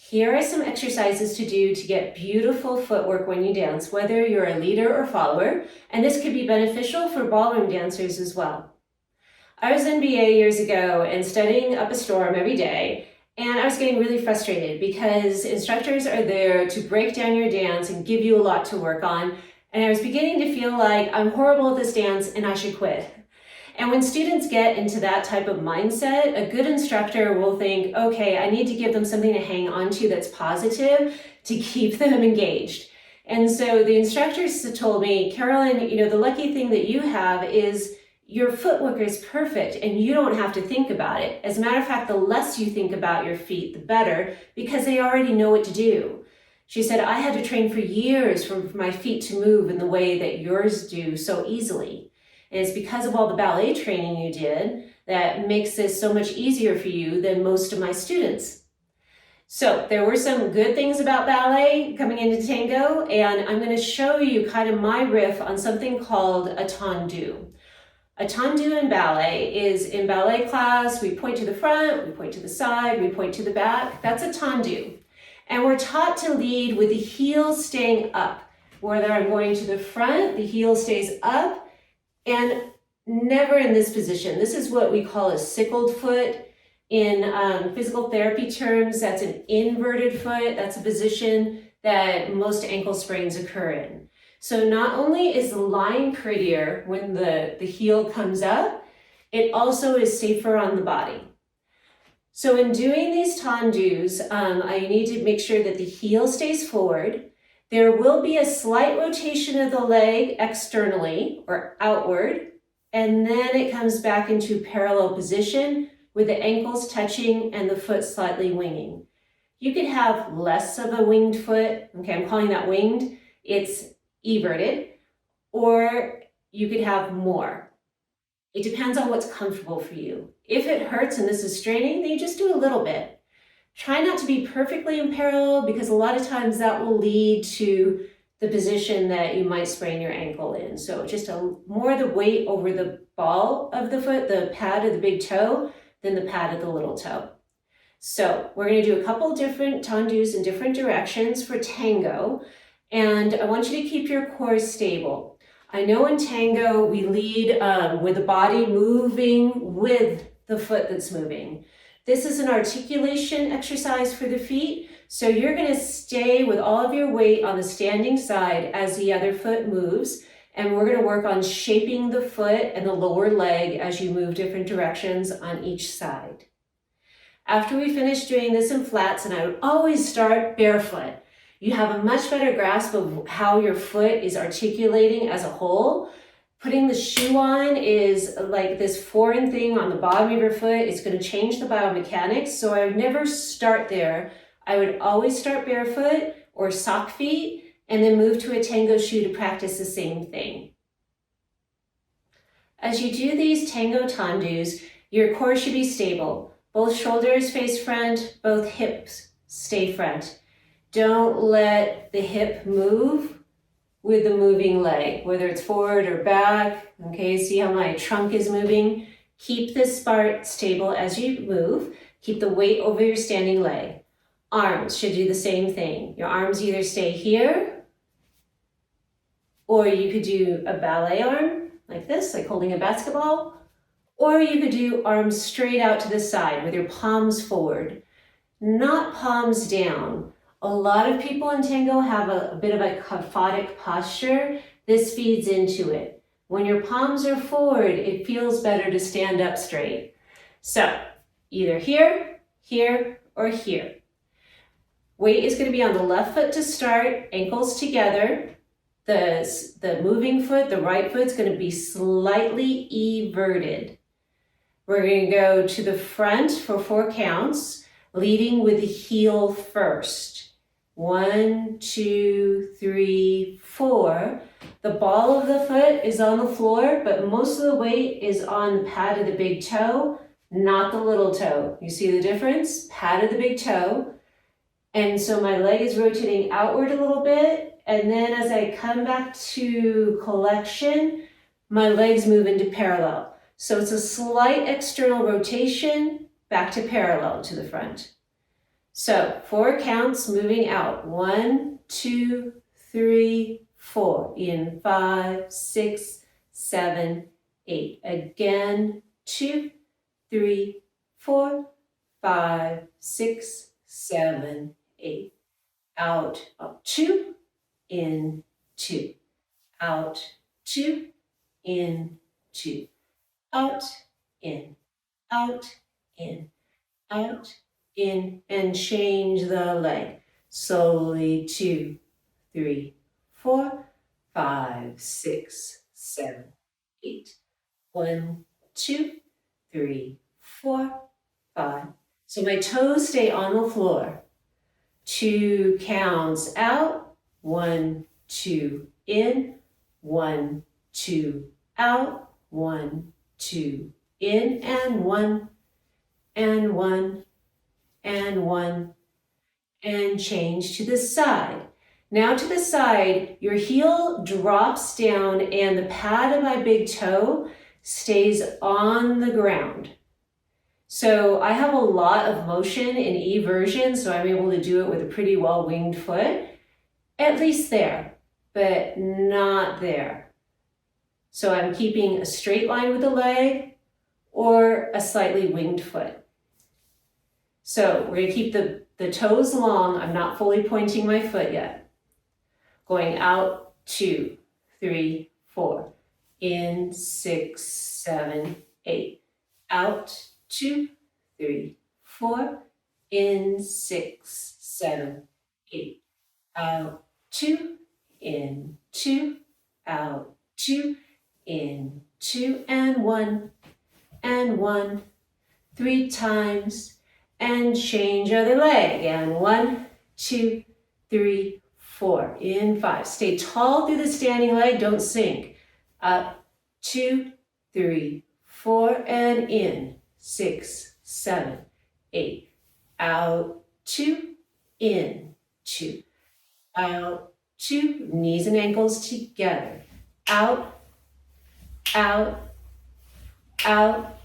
Here are some exercises to do to get beautiful footwork when you dance, whether you're a leader or follower, and this could be beneficial for ballroom dancers as well. I was in BA years ago and studying up a storm every day, and I was getting really frustrated because instructors are there to break down your dance and give you a lot to work on, and I was beginning to feel like I'm horrible at this dance and I should quit. And when students get into that type of mindset, a good instructor will think, okay, I need to give them something to hang on to that's positive to keep them engaged. And so the instructors told me, Carolyn, the lucky thing that you have is your footwork is perfect and you don't have to think about it. As a matter of fact, the less you think about your feet, the better, because they already know what to do. She said, I had to train for years for my feet to move in the way that yours do so easily. And it's because of all the ballet training you did that makes this so much easier for you than most of my students. So there were some good things about ballet coming into tango, and I'm going to show you kind of my riff on something called a tendu. A tendu in ballet is in ballet class, we point to the front, we point to the side, we point to the back. That's a tendu. And we're taught to lead with the heel staying up. Whether I'm going to the front, the heel stays up, and never in this position. This is what we call a sickled foot. In physical therapy terms, that's an inverted foot. That's a position that most ankle sprains occur in. So not only is the line prettier when the heel comes up, it also is safer on the body. So in doing these tendus, I need to make sure that the heel stays forward. There will be a slight rotation of the leg externally or outward, and then it comes back into parallel position with the ankles touching and the foot slightly winging. You could have less of a winged foot. Okay, I'm calling that winged. It's everted, or you could have more. It depends on what's comfortable for you. If it hurts and this is straining, then you just do a little bit. Try not to be perfectly in parallel because a lot of times that will lead to the position that you might sprain your ankle in. So just more the weight over the ball of the foot, the pad of the big toe, than the pad of the little toe. So we're going to do a couple different tendus in different directions for tango. And I want you to keep your core stable. I know in tango we lead with the body moving with the foot that's moving. This is an articulation exercise for the feet, so you're going to stay with all of your weight on the standing side as the other foot moves, and we're going to work on shaping the foot and the lower leg as you move different directions on each side. After we finish doing this in flats, and I would always start barefoot, you have a much better grasp of how your foot is articulating as a whole. Putting the shoe on is like this foreign thing on the bottom of your foot. It's going to change the biomechanics. So I would never start there. I would always start barefoot or sock feet and then move to a tango shoe to practice the same thing. As you do these tango tendus, your core should be stable. Both shoulders face front, both hips stay front. Don't let the hip move with the moving leg, whether it's forward or back. Okay, see how my trunk is moving? Keep this part stable as you move. Keep the weight over your standing leg. Arms should do the same thing. Your arms either stay here, or you could do a ballet arm like this, like holding a basketball, or you could do arms straight out to the side with your palms forward, not palms down. A lot of people in tango have a bit of a kyphotic posture. This feeds into it. When your palms are forward, it feels better to stand up straight. So either here, here, or here. Weight is going to be on the left foot to start, ankles together. The moving foot, the right foot, is going to be slightly everted. We're going to go to the front for 4 counts, leading with the heel first. 1, 2, 3, 4. The ball of the foot is on the floor, but most of the weight is on the pad of the big toe, not the little toe. You see the difference? Pad of the big toe. And so my leg is rotating outward a little bit. And then as I come back to collection, my legs move into parallel. So it's a slight external rotation back to parallel to the front. So 4 counts moving out. 1, 2, 3, 4. In 5, 6, 7, 8. Again, 2, 3, 4, 5, 6, 7, 8. Out, up, 2, in, 2. Out, 2, in, 2. Out, in, out, in, out, in, and change the leg. Slowly, 2, 3, 4, 5, 6, 7, 8. 1, 2, 3, 4, 5. So my toes stay on the floor. 2 counts out. 1, 2, in. 1, 2, out. 1, 2, in, and 1, and 1, and 1, and change to the side. Now to the side, your heel drops down and the pad of my big toe stays on the ground. So I have a lot of motion in E version, so I'm able to do it with a pretty well-winged foot, at least there, but not there. So I'm keeping a straight line with the leg or a slightly winged foot. So we're going to keep the toes long. I'm not fully pointing my foot yet. Going out, 2, 3, 4. In, 6, 7, 8. Out, 2, 3, 4. In, 6, 7, 8. Out, 2, in, 2. Out, 2, in, 2, and 1, and 1. 3 times. And change other leg. And 1, 2, 3, 4. In, 5. Stay tall through the standing leg. Don't sink. Up, 2, 3, 4. And in, 6, 7, 8. Out, 2, in, 2. Out, 2. Knees and ankles together. Out, out, out,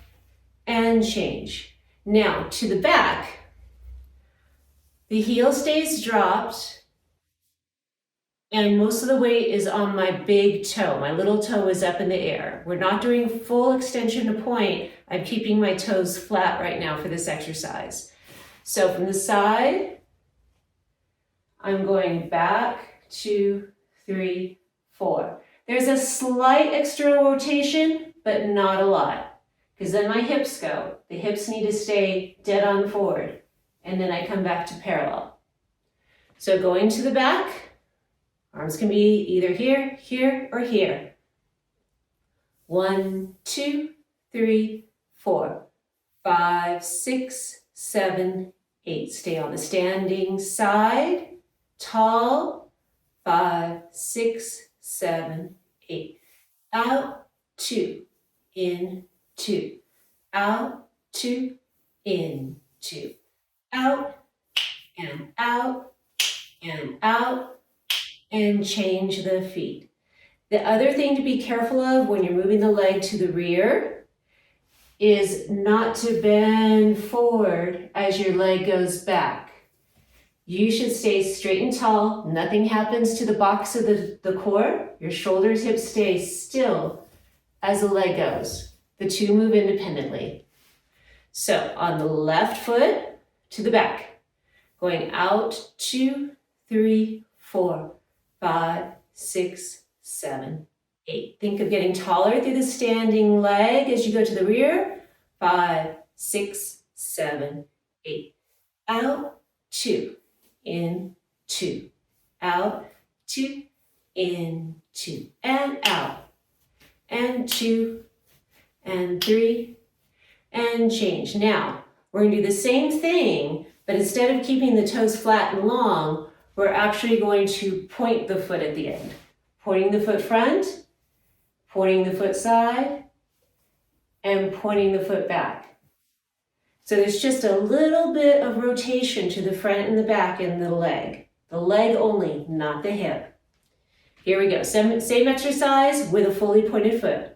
and change. Now, to the back, the heel stays dropped, and most of the weight is on my big toe. My little toe is up in the air. We're not doing full extension to point. I'm keeping my toes flat right now for this exercise. So from the side, I'm going back, 2, 3, 4. There's a slight external rotation, but not a lot. Because then my hips go. The hips need to stay dead on forward. And then I come back to parallel. So going to the back, arms can be either here, here, or here. 1, 2, 3, 4, 5, 6, 7, 8. Stay on the standing side, tall, 5, 6, 7, 8. Out, 2, in, 2. Out, 2, in, 2. Out, and out, and out, and change the feet. The other thing to be careful of when you're moving the leg to the rear is not to bend forward as your leg goes back. You should stay straight and tall. Nothing happens to the box of the core. Your shoulders, hips stay still as the leg goes. The two move independently. So on the left foot to the back, going out, 2, 3, 4, 5, 6, 7, 8. Think of getting taller through the standing leg as you go to the rear. 5, 6, 7, 8. Out, 2, in, 2. Out, 2, in, 2. And out. And 2, and 3, and change. Now, we're going to do the same thing, but instead of keeping the toes flat and long, we're actually going to point the foot at the end. Pointing the foot front, pointing the foot side, and pointing the foot back. So there's just a little bit of rotation to the front and the back in the leg. The leg only, not the hip. Here we go. Same exercise with a fully pointed foot.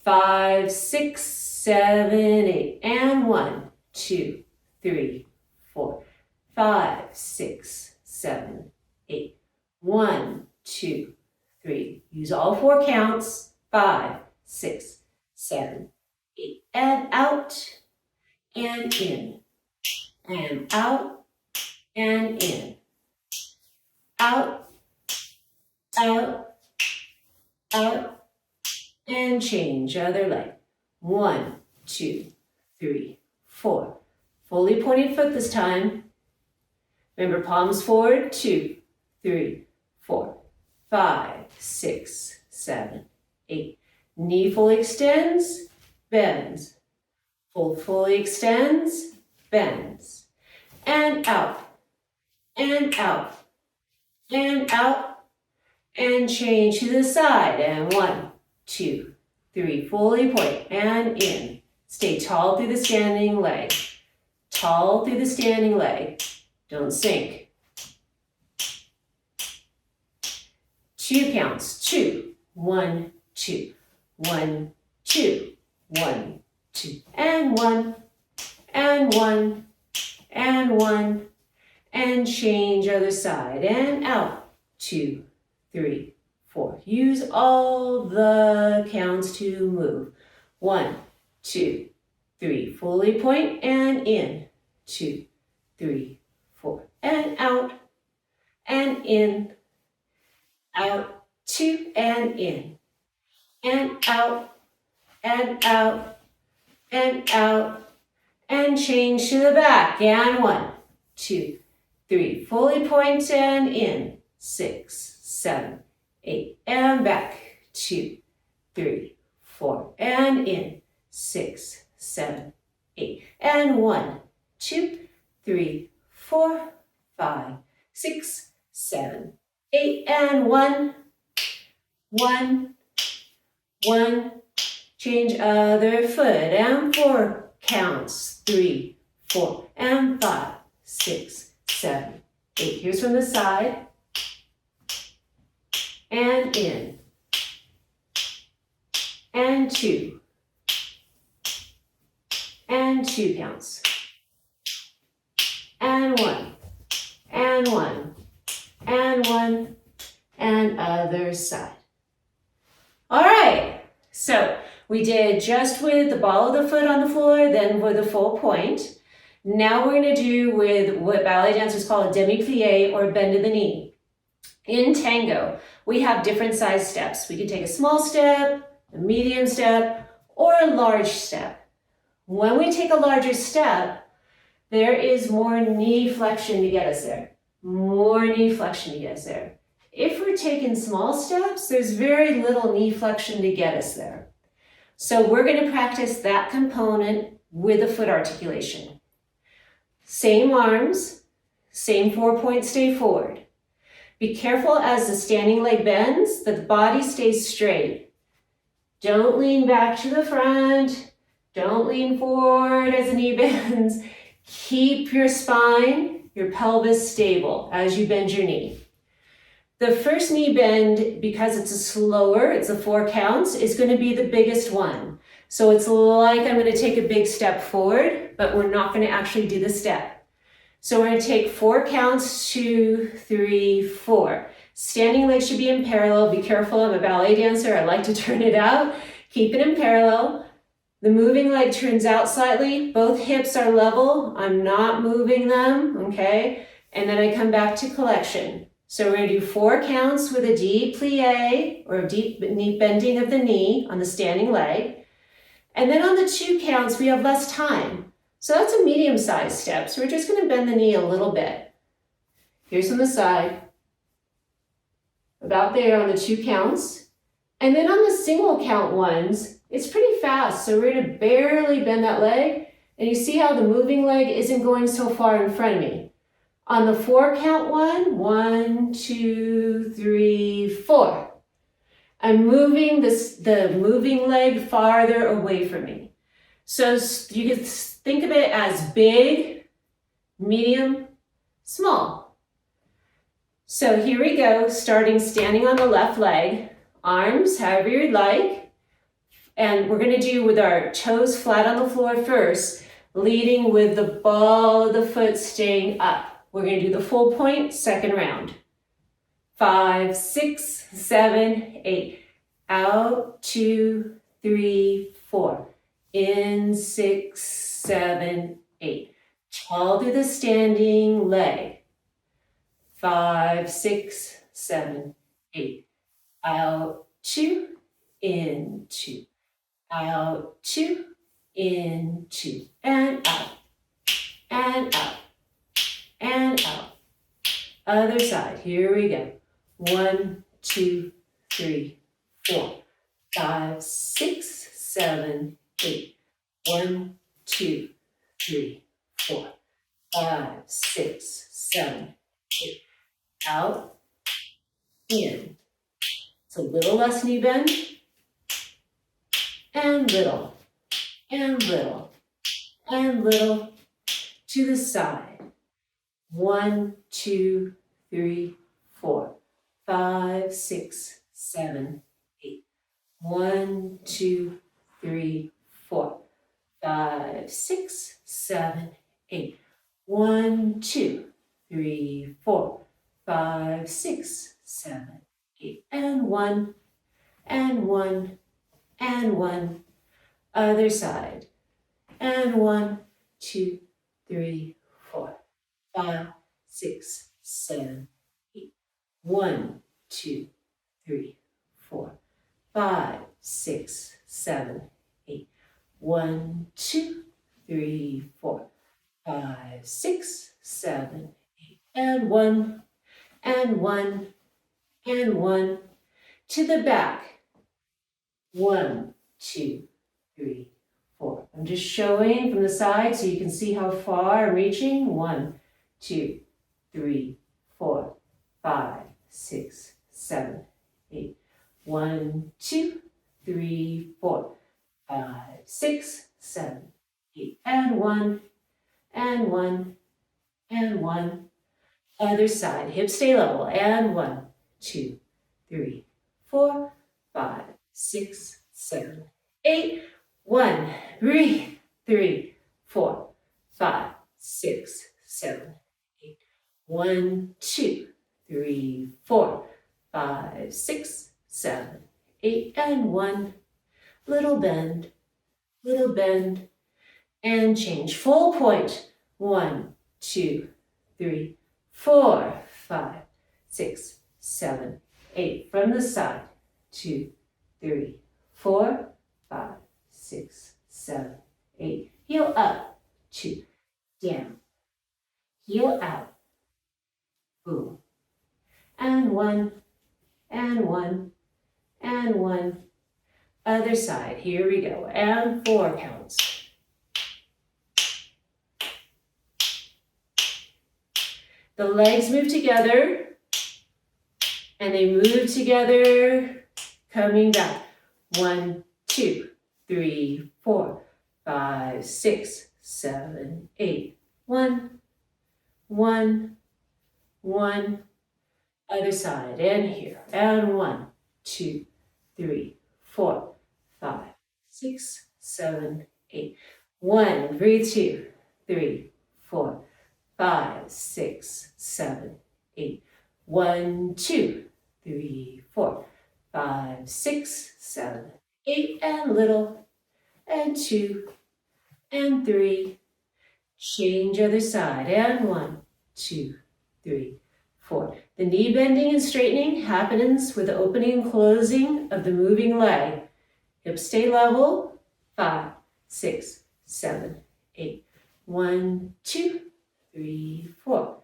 5, 6, 7, 8, and 1, 2, 3, 4, 5, 6, 7, 8. 1, 2, 3. Use all 4 counts. 5, 6, 7, 8. And out and in. And out and in. Out, out, out, and change other leg. 1, 2, 3, 4. Fully pointed foot this time. Remember, palms forward. 2, 3, 4, 5, 6, 7, 8. Knee fully extends, bends. Fully extends, bends. And out, and out, and out, and change to the side. And 1, 2, 3, fully point, and in. Stay tall through the standing leg. Tall through the standing leg. Don't sink. 2 counts. 2, 1, 2, 1, 2, 1, 2, and 1, and 1, and 1, and change other side, and out. 2, 3, 4. Use all the counts to move. 1, 2, 3. Fully point and in. 2, 3, 4. And out and in. Out, 2, and in. And out, and out, and out, and change to the back. And 1, 2, 3. Fully point and in. 6, 7, 8. And back. 2, 3, 4. And in. 6, 7, 8. And 1, 2, 3, 4, 5, 6, 7, 8. And 1, 1, 1. Change other foot. And 4 counts. 3, 4, and 5, 6, 7, 8. Here's from the side. And in. And 2. And 2 counts. And 1. And 1. And 1. And other side. All right. So we did just with the ball of the foot on the floor, then with a full point. Now we're going to do with what ballet dancers call a demi-plie or bend of the knee. In tango, we have different size steps. We can take a small step, a medium step, or a large step. When we take a larger step, there is more knee flexion to get us there. More knee flexion to get us there. If we're taking small steps, there's very little knee flexion to get us there. So we're going to practice that component with a foot articulation. Same arms, same 4-point stay forward. Be careful as the standing leg bends that the body stays straight. Don't lean back to the front. Don't lean forward as the knee bends. Keep your spine, your pelvis stable as you bend your knee. The first knee bend, because it's a 4 counts, is going to be the biggest one. So it's like I'm going to take a big step forward, but we're not going to actually do the step. So we're going to take 4 counts, 2, 3, 4. Standing leg should be in parallel. Be careful, I'm a ballet dancer. I like to turn it out. Keep it in parallel. The moving leg turns out slightly. Both hips are level. I'm not moving them, okay? And then I come back to collection. So we're going to do 4 counts with a deep plie or a deep knee bending of the knee on the standing leg. And then on the 2 counts, we have less time. So that's a medium-sized step. So we're just going to bend the knee a little bit. Here's on the side. About there on the 2 counts. And then on the single count ones, it's pretty fast. So we're going to barely bend that leg. And you see how the moving leg isn't going so far in front of me. On the 4 count one, 1, 2, 3, 4. I'm moving the moving leg farther away from me. So you can think of it as big, medium, small. So here we go, starting standing on the left leg, arms however you'd like. And we're going to do with our toes flat on the floor first, leading with the ball of the foot staying up. We're going to do the full point, second round. 5, 6, 7, 8. Out, 2, 3, 4. In, 6, 7, 8. Tall through the standing leg. 5, 6, 7, 8. Out, 2, in, 2. Out, 2, in, 2. And out, and out, and out. Other side, here we go. 1, 2, 3, 4, 5, 6, 7, 8. 1, 2, 3, 4, 5, 6, 7, 8. Out, in. It's a little less knee bend, and little, and little, and little to the side. 1, 2, 3, 4, 5, 6, 7, 8. 1, 2, 3, 4, 5, 6, 7, 8. 1, 2, 3, 4, 5, 6, 7, 8. And 1, and 1, and 1. Other side. And 1, 2, 3, 4, 5, 6, 7, 8. 1, 2, 3, 4, 5, 6, 7, 8. 1, 2, 3, 4, 5, 6, 7, 8. And 1, and 1, and 1. To the back. 1, 2, 3, 4. I'm just showing from the side so you can see how far I'm reaching. 1, 2, 3, 4, 5, 6, 7, 8. 1, 2, 3, 4, 5, 6, 7, 8. And 1, and 1, and 1. Other side. Hips stay level. And 1, 2, 3, 4, 5, 6, 7, 8. 1, breathe. 3, 4, 5, 6, 7, 8. 1, 2, 3, 4, 5, 6, 7, 8. And 1. Little bend, and change. Full point. 1, 2, 3, 4, 5, 6, 7, 8. From the side. 2, 3, 4, 5, 6, 7, 8. Heel up. 2, down. Heel out. Boom. And 1, and 1, and 1. Other side. Here we go. And 4 counts. The legs move together, and they move together, coming back. 1, 2, 3, 4, 5, 6, 7, 8. 1, 1, 1. Other side. And here. And 1, 2, 3, 4, 5, 6, 7, 8. 1. Breathe. 2, 3, 4, 5, 6, 7, 8. 1, 2, 3, 4, 5, 6, 7, 8. And little. And 2, and 3. Change other side. And 1, 2, 3, 4. The knee bending and straightening happens with the opening and closing of the moving leg. Hips stay level. 5, 6, 7, 8. 1, 2, 3, 4,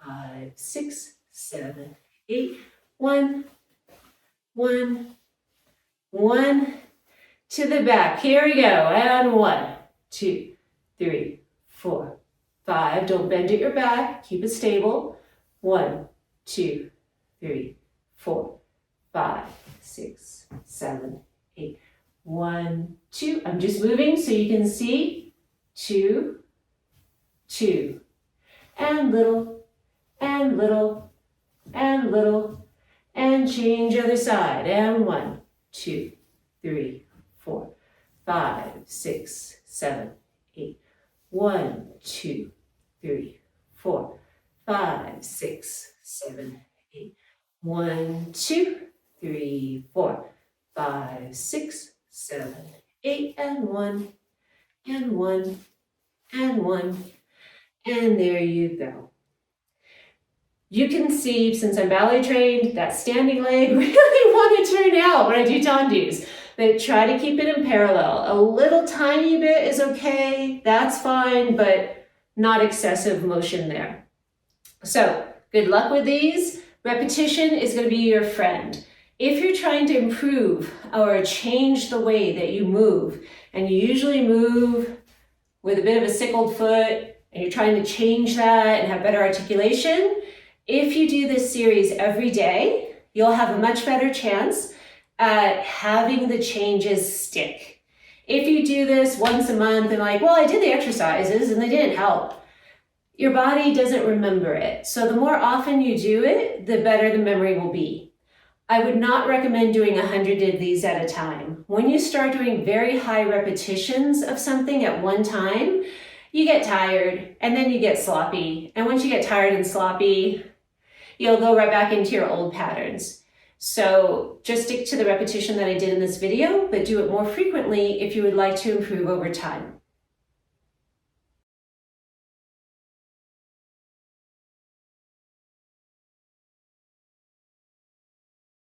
5, 6, 7, 8. 1, 1, 1. To the back. Here we go. And 1, 2, 3, 4, 5. Don't bend at your back. Keep it stable. 1, 2, 3, 4, 5, 6, 7, 8. 1, 2. I'm just moving so you can see. 2, 2. And little, and little, and little. And change other side. And 1, 2, 3, 4, 5, 6, 7, 8. 1, 2, 3, 4, 5, 6, 7, 8. 1, 2, 3, 4, 5, 6, 7, 8, and 1, and 1, and 1, and there you go. You can see, since I'm ballet trained, that standing leg really want to turn out when I do tendus. But try to keep it in parallel. A little tiny bit is okay, that's fine, but not excessive motion there. So, good luck with these. Repetition is going to be your friend. If you're trying to improve or change the way that you move, and you usually move with a bit of a sickled foot, and you're trying to change that and have better articulation, if you do this series every day, you'll have a much better chance at having the changes stick. If you do this once a month and like, well, I did the exercises and they didn't help, your body doesn't remember it. So the more often you do it, the better the memory will be. I would not recommend doing 100 of these at a time. When you start doing very high repetitions of something at one time, you get tired and then you get sloppy. And once you get tired and sloppy, you'll go right back into your old patterns. So just stick to the repetition that I did in this video, but do it more frequently if you would like to improve over time.